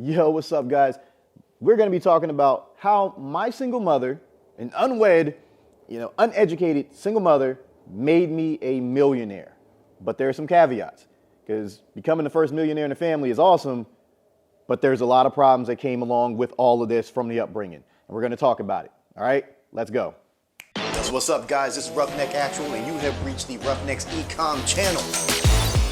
Yo, what's up, guys? We're going to be talking about how my single mother, an unwed, uneducated single mother, made me a millionaire. But there are some caveats, because becoming the first millionaire in the family is awesome, but there's a lot of problems that came along with all of this from the upbringing. And we're going to talk about it. All right, let's go. What's up, guys? This is 𝗏𝗏𝗥𝗘𝗦, and you have reached the 𝗏𝗏𝗥𝗘𝗘 Ecom channel.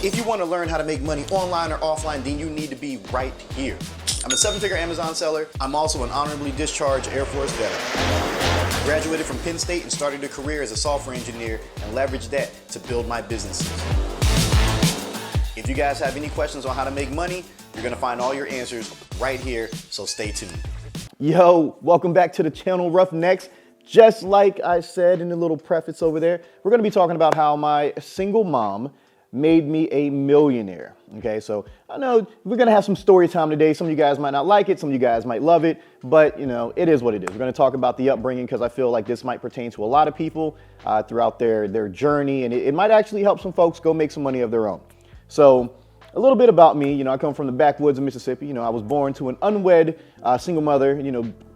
If you want to learn how to make money online or offline, then you need to be right here. I'm a seven-figure Amazon seller. I'm also an honorably discharged Air Force veteran. Graduated from Penn State and started a career as a software engineer and leveraged that to build my businesses. If you guys have any questions on how to make money, you're going to find all your answers right here, so stay tuned. Yo, welcome back to the channel, 𝗏𝗏𝗥𝗘𝗦. Just like I said in the little preface over there, we're going to be talking about how my single mom made me a millionaire. Okay, so I know we're going to have some story time today. Some of you guys might not like it, some of you guys might love it, but it is what it is. We're going to talk about the upbringing because I feel like this might pertain to a lot of people throughout their journey, and it might actually help some folks go make some money of their own. So a little bit about me, I come from the backwoods of Mississippi. I was born to an unwed single mother,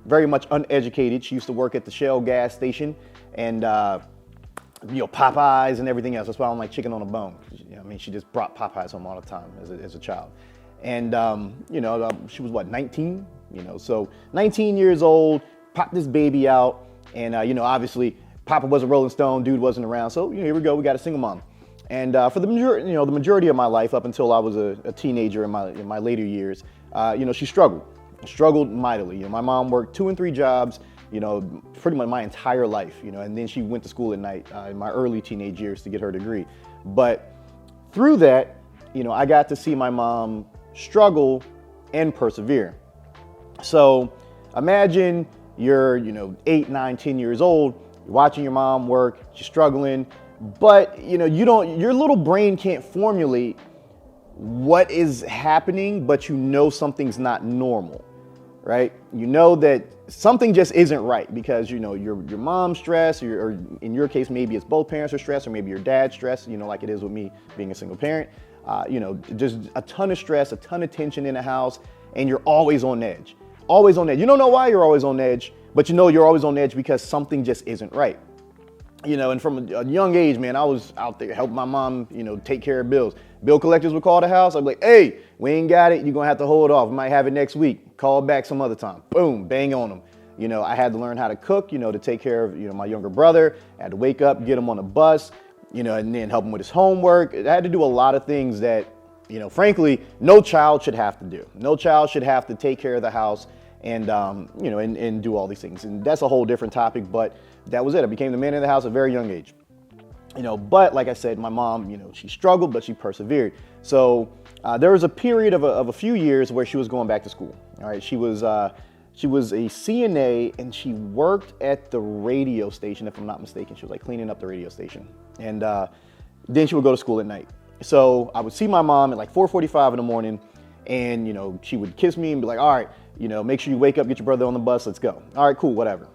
very much uneducated. She used to work at the Shell gas station and Popeyes and everything else. That's why I don't like chicken on a bone. She just brought Popeyes home all the time as a child. And, she was 19? So 19 years old, popped this baby out. And, obviously Papa was a Rolling Stone, dude wasn't around. So here we go, we got a single mom. And for the majority of my life, up until I was a teenager in my later years, she struggled mightily. My mom worked 2 and 3 jobs, pretty much my entire life, and then she went to school at night in my early teenage years to get her degree. But through that, I got to see my mom struggle and persevere. So imagine you're, 8, 9, 10 years old, you're watching your mom work, she's struggling, but your little brain can't formulate what is happening, but something's not normal, right? That something just isn't right because your mom's stressed, or in your case maybe it's both parents are stressed, or maybe your dad's stressed, like it is with me being a single parent. Just a ton of stress, a ton of tension in the house, and you're always on edge. Always on edge. You don't know why you're always on edge, but you're always on edge because something just isn't right. And from a young age, man, I was out there helping my mom, take care of bills. Bill collectors would call the house. I'd be like, hey, we ain't got it. You're going to have to hold off. We might have it next week. Call back some other time. Boom, bang on them. I had to learn how to cook, to take care of, my younger brother. I had to wake up, get him on the bus, and then help him with his homework. I had to do a lot of things that, frankly, no child should have to do. No child should have to take care of the house and, and do all these things. And that's a whole different topic, but that was it. I became the man of the house at a very young age. But like I said, my mom, she struggled, but she persevered. So there was a period of a few years where she was going back to school. All right, she was a CNA, and she worked at the radio station, if I'm not mistaken. She was like cleaning up the radio station, and then she would go to school at night. So I would see my mom at like 4:45 in the morning, and she would kiss me and be like, all right, make sure you wake up, get your brother on the bus, let's go. All right, cool, whatever.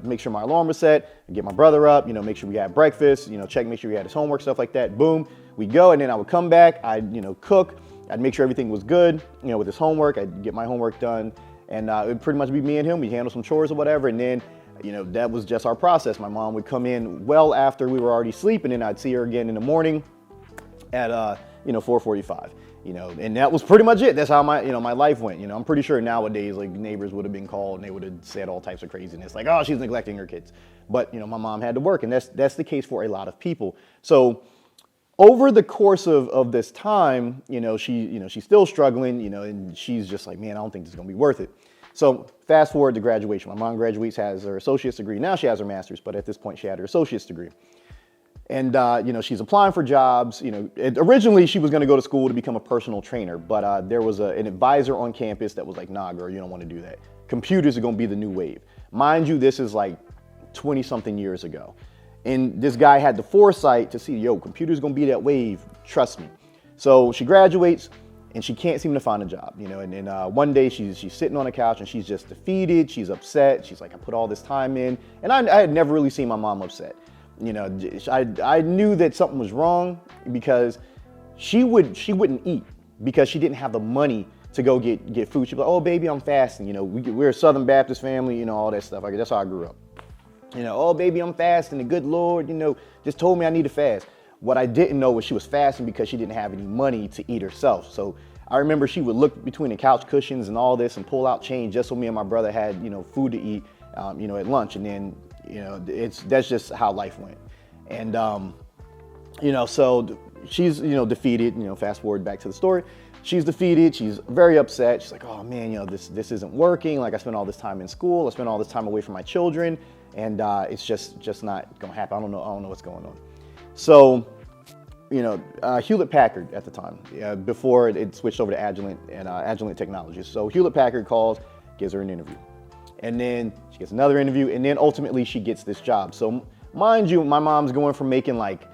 Make sure my alarm was set, get my brother up, make sure we had breakfast, check, make sure we had his homework, stuff like that. Boom, we go, and then I would come back, I'd, cook, I'd make sure everything was good, with his homework, I'd get my homework done, and it would pretty much be me and him. We'd handle some chores or whatever, and then, that was just our process. My mom would come in well after we were already asleep, and then I'd see her again in the morning at, 4:45. And that was pretty much it. That's how my life went. I'm pretty sure nowadays, like, neighbors would have been called and they would have said all types of craziness, like, oh, she's neglecting her kids. But, my mom had to work, and that's the case for a lot of people. So over the course of this time, she's still struggling, and she's just like, man, I don't think this is gonna be worth it. So fast forward to graduation. My mom graduates, has her associate's degree. Now she has her master's, but at this point she had her associate's degree. And, she's applying for jobs. Originally she was going to go to school to become a personal trainer, but there was an advisor on campus that was like, nah, girl, you don't want to do that. Computers are going to be the new wave. Mind you, this is like 20 something years ago. And this guy had the foresight to see, computers going to be that wave. Trust me. So she graduates and she can't seem to find a job, and then one day she's sitting on the couch and she's just defeated. She's upset. She's like, I put all this time in. And I had never really seen my mom upset. I knew that something was wrong because she wouldn't eat because she didn't have the money to go get food. She'd be like, oh, baby, I'm fasting. You know, we're a Southern Baptist family, you know, all that stuff. Like, that's how I grew up. You know, oh, baby, I'm fasting. The good Lord, you know, just told me I need to fast. What I didn't know was she was fasting because she didn't have any money to eat herself. So I remember she would look between the couch cushions and all this and pull out change just so me and my brother had, you know, food to eat, you know, at lunch. And then, you know, that's just how life went. And, you know, so she's, you know, defeated, you know, fast forward back to the story. She's defeated. She's very upset. She's like, oh man, you know, this isn't working. Like, I spent all this time in school. I spent all this time away from my children, and it's just not gonna happen. I don't know what's going on. So, you know, 𝗙𝗥𝗘𝗥𝗘 at the time, before it switched over to Agilent and Agilent Technologies. So 𝗙𝗥𝗘𝗥𝗘 calls, gives her an interview, and then she gets another interview, and then ultimately she gets this job. So mind you, my mom's going from making like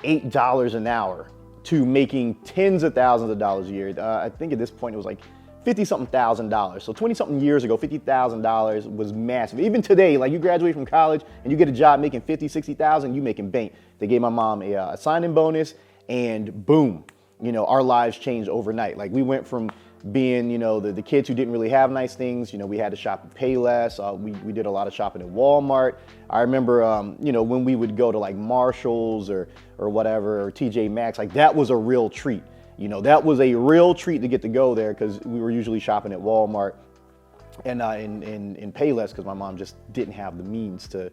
$8 an hour to making tens of thousands of dollars a year. I think at this point it was like $50-something thousand. So 20-something years ago, $50,000 was massive. Even today, like, you graduate from college and you get a job making $50,000, $60,000, you making bank. They gave my mom a sign-in bonus, and boom, you know, our lives changed overnight. Like, we went from being, you know, the kids who didn't really have nice things. You know, we had to shop at Payless. We did a lot of shopping at Walmart. I remember, you know, when we would go to like Marshall's or whatever, or TJ Maxx, like, that was a real treat. You know, that was a real treat to get to go there, because we were usually shopping at Walmart and in Payless, because my mom just didn't have the means to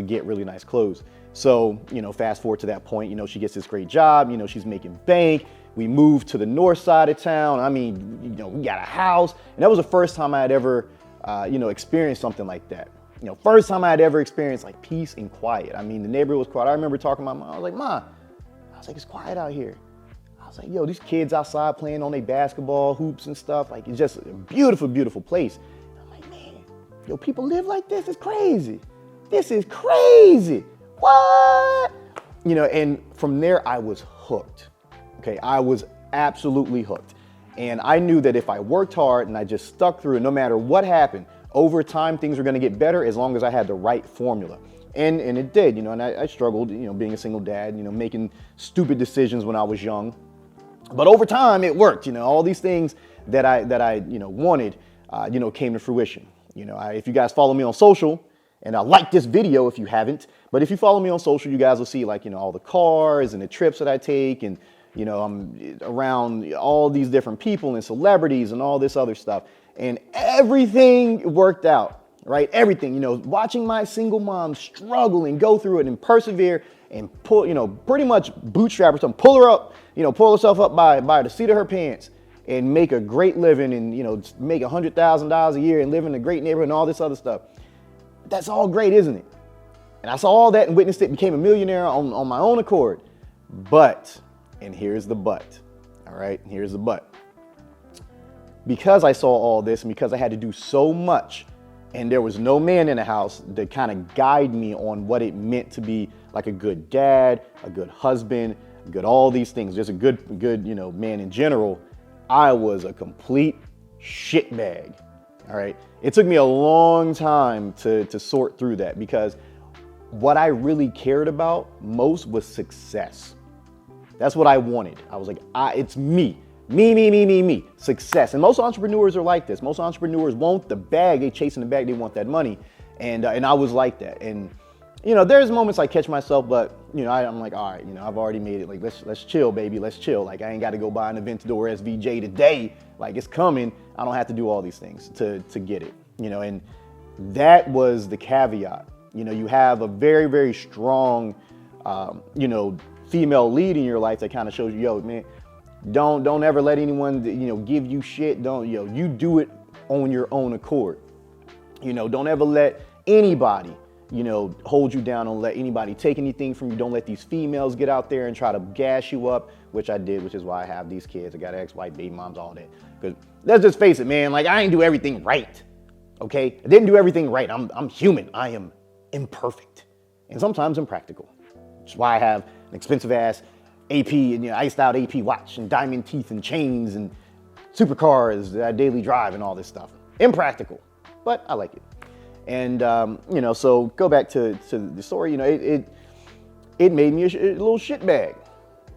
get really nice clothes. So, you know, fast forward to that point, you know, she gets this great job, you know, she's making bank. We moved to the north side of town. I mean, you know, we got a house, and that was the first time I had ever, you know, experienced something like that. You know, first time I had ever experienced like peace and quiet. I mean, the neighborhood was quiet. I remember talking to my mom. I was like, Ma, it's quiet out here. I was like, yo, these kids outside playing on their basketball hoops and stuff. Like, it's just a beautiful, beautiful place. And I'm like, man, yo, people live like this. It's crazy. This is crazy. What? You know, and from there I was hooked. Okay, I was absolutely hooked. And I knew that if I worked hard and I just stuck through it, no matter what happened, over time things were gonna get better as long as I had the right formula. And it did, you know, and I struggled, you know, being a single dad, you know, making stupid decisions when I was young. But over time it worked, you know, all these things that I you know, wanted, you know, came to fruition. You know, if you guys follow me on social, and like this video if you haven't, but if you follow me on social, you guys will see, like, you know, all the cars and the trips that I take, and, you know, I'm around all these different people and celebrities and all this other stuff, and everything worked out, right? Everything, you know, watching my single mom struggle and go through it and persevere and pull, you know, pretty much bootstrap herself, pull her up, you know, pull herself up by the seat of her pants and make a great living, and, you know, make $100,000 a year and live in a great neighborhood and all this other stuff. That's all great, isn't it? And I saw all that and witnessed it, became a millionaire on my own accord. But, and here's the but, all right? Here's the but. Because I saw all this, and because I had to do so much, and there was no man in the house to kind of guide me on what it meant to be like a good dad, a good husband, a good all these things, just a good, you know, man in general, I was a complete shitbag. All right. It took me a long time to sort through that, because what I really cared about most was success. That's what I wanted. I was like, it's me, success. And most entrepreneurs are like this. Most entrepreneurs want the bag. They chasing the bag. They want that money. And I was like that. And, you know, there's moments I catch myself, but, you know, I'm like, all right, you know, I've already made it. Like, let's chill, baby. Let's chill. Like, I ain't got to go buy an Aventador SVJ today. Like, it's coming. I don't have to do all these things to get it, you know. And that was the caveat. You know, you have a very, very strong, you know, female lead in your life that kind of shows you, yo, man, don't ever let anyone, you know, give you shit. Don't, you know, you do it on your own accord. You know, don't ever let anybody, you know, hold you down. Don't let anybody take anything from you. Don't let these females get out there and try to gas you up, which I did, which is why I have these kids. I got ex-wife, baby moms, all that. Because let's just face it, man, like, I ain't do everything right, okay? I didn't do everything right. I'm human. I am imperfect and sometimes impractical. Which is why I have an expensive ass AP and, you know, iced out AP watch and diamond teeth and chains and supercars that I daily drive and all this stuff. Impractical, but I like it. And, you know, so go back to the story, you know, it made me a little shitbag.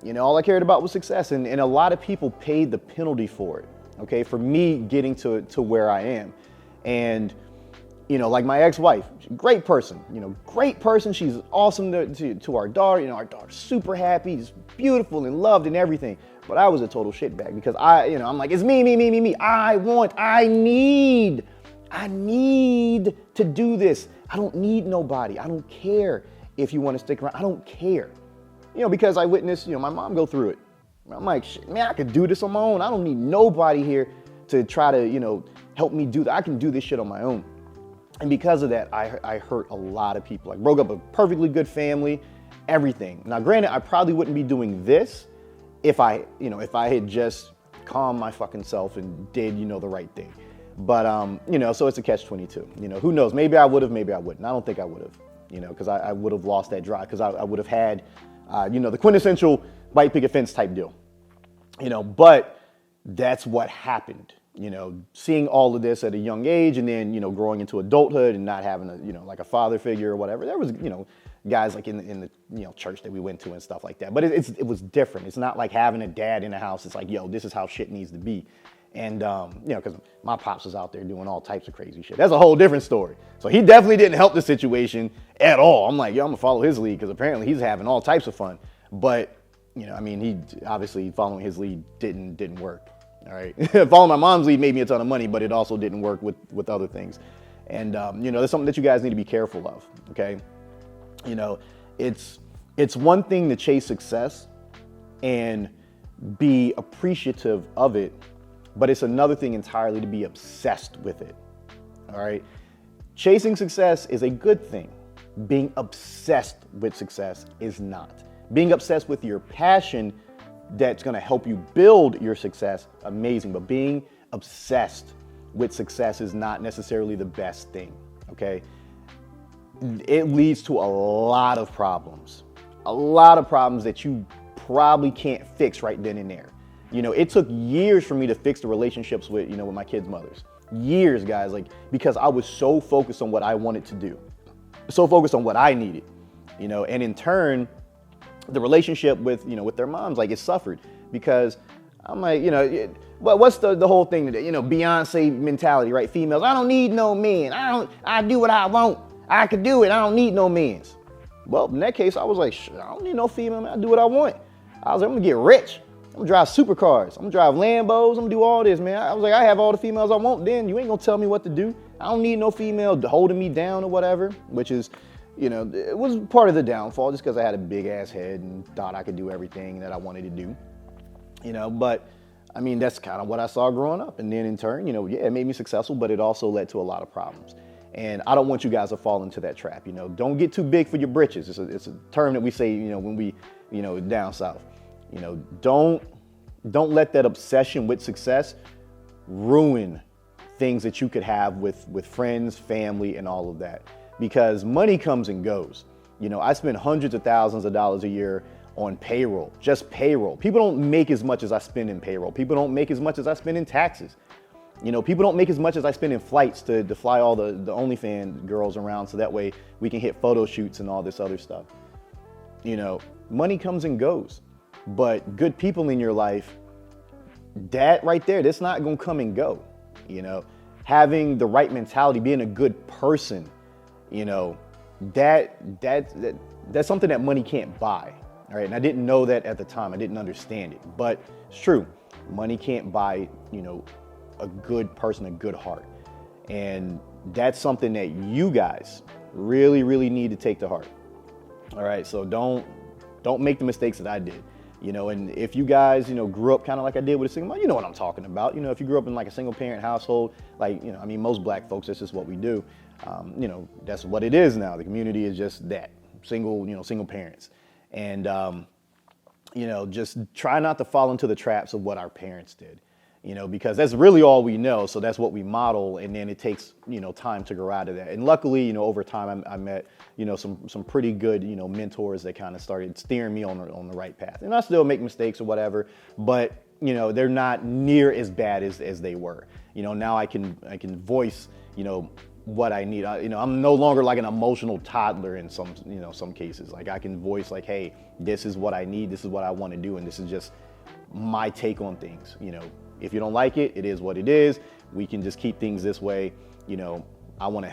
You know, all I cared about was success. And a lot of people paid the penalty for it. okay, for me getting to where I am. And, you know, like my ex-wife, great person, you know, great person. She's awesome to our daughter. You know, our daughter's super happy, just beautiful and loved and everything. But I was a total shitbag because I'm like, it's me. I need to do this. I don't need nobody. I don't care if you want to stick around. I don't care. You know, because I witnessed, you know, my mom go through it. I'm like, shit, man, I could do this on my own. I don't need nobody here to try to, you know, help me do that. I can do this shit on my own. And because of that, I hurt a lot of people. I broke up a perfectly good family, everything. Now, granted, I probably wouldn't be doing this if I had just calmed my fucking self and did, you know, the right thing. But, you know, so it's a catch-22. You know, who knows? Maybe I would have, maybe I wouldn't. I don't think I would have, you know, because I would have lost that drive because I would have had, you know, the quintessential bite, picket fence type deal, you know, but that's what happened. You know, seeing all of this at a young age and then, you know, growing into adulthood and not having a, you know, like a father figure or whatever. There was, you know, guys like in the you know, church that we went to and stuff like that. But it was different. It's not like having a dad in the house. It's like, yo, this is how shit needs to be. And, you know, because my pops was out there doing all types of crazy shit. That's a whole different story. So he definitely didn't help the situation at all. I'm like, yo, I'm gonna follow his lead because apparently he's having all types of fun. But, you know, I mean, he obviously following his lead didn't work. All right. Following my mom's lead made me a ton of money, but it also didn't work with other things. And, you know, that's something that you guys need to be careful of. Okay. You know, it's one thing to chase success and be appreciative of it, but it's another thing entirely to be obsessed with it. All right. Chasing success is a good thing. Being obsessed with success is not. Being obsessed with your passion that's going to help you build your success, amazing. But being obsessed with success is not necessarily the best thing, okay? It leads to a lot of problems that you probably can't fix right then and there. You know, it took years for me to fix the relationships with, you know, with my kids' mothers. Years, guys, like, because I was so focused on what I wanted to do, so focused on what I needed, you know, and in turn, the relationship with, you know, with their moms, like, it suffered because I'm like, you know, what's the whole thing that, you know, Beyonce mentality, right? Females, I don't need no men. I do what I want. I can do it. I don't need no men's. Well, in that case, I was like, I don't need no female, man. I do what I want. I was like, I'm gonna get rich. I'm gonna drive supercars. I'm gonna drive Lambos. I'm gonna do all this, man. I was like, I have all the females I want. Then you ain't gonna tell me what to do. I don't need no female holding me down or whatever, which is, you know, it was part of the downfall just because I had a big ass head and thought I could do everything that I wanted to do, you know, but I mean, that's kind of what I saw growing up. And then in turn, you know, yeah, it made me successful, but it also led to a lot of problems. And I don't want you guys to fall into that trap. You know, don't get too big for your britches. It's a term that we say, you know, when we, you know, down south, you know, don't let that obsession with success ruin things that you could have with friends, family, and all of that. Because money comes and goes. You know, I spend hundreds of thousands of dollars a year on payroll, just payroll. People don't make as much as I spend in payroll. People don't make as much as I spend in taxes. You know, people don't make as much as I spend in flights to fly all the OnlyFans girls around so that way we can hit photo shoots and all this other stuff. You know, money comes and goes, but good people in your life, that right there, that's not gonna come and go. You know, having the right mentality, being a good person, you know, that's something that money can't buy. All right. And I didn't know that at the time. I didn't understand it, but it's true. Money can't buy, you know, a good person, a good heart. And that's something that you guys really, really need to take to heart. All right. So don't make the mistakes that I did, you know, and if you guys, you know, grew up kind of like I did with a single mom, you know what I'm talking about. You know, if you grew up in like a single parent household, like, you know, I mean, most black folks, that's just what we do. You know, that's what it is now. The community is just that, single parents. And, you know, just try not to fall into the traps of what our parents did, you know, because that's really all we know. So that's what we model. And then it takes, you know, time to grow out of that. And luckily, you know, over time I met, you know, some pretty good, you know, mentors that kind of started steering me on the right path. And I still make mistakes or whatever, but, you know, they're not near as bad as they were. You know, now I can voice, you know, what I need. You know, I'm no longer like an emotional toddler in some cases. Like I can voice like, hey, this is what I need. This is what I want to do. And this is just my take on things, you know, If you don't like it, it is what it is. We can just keep things this way. You know, I want to help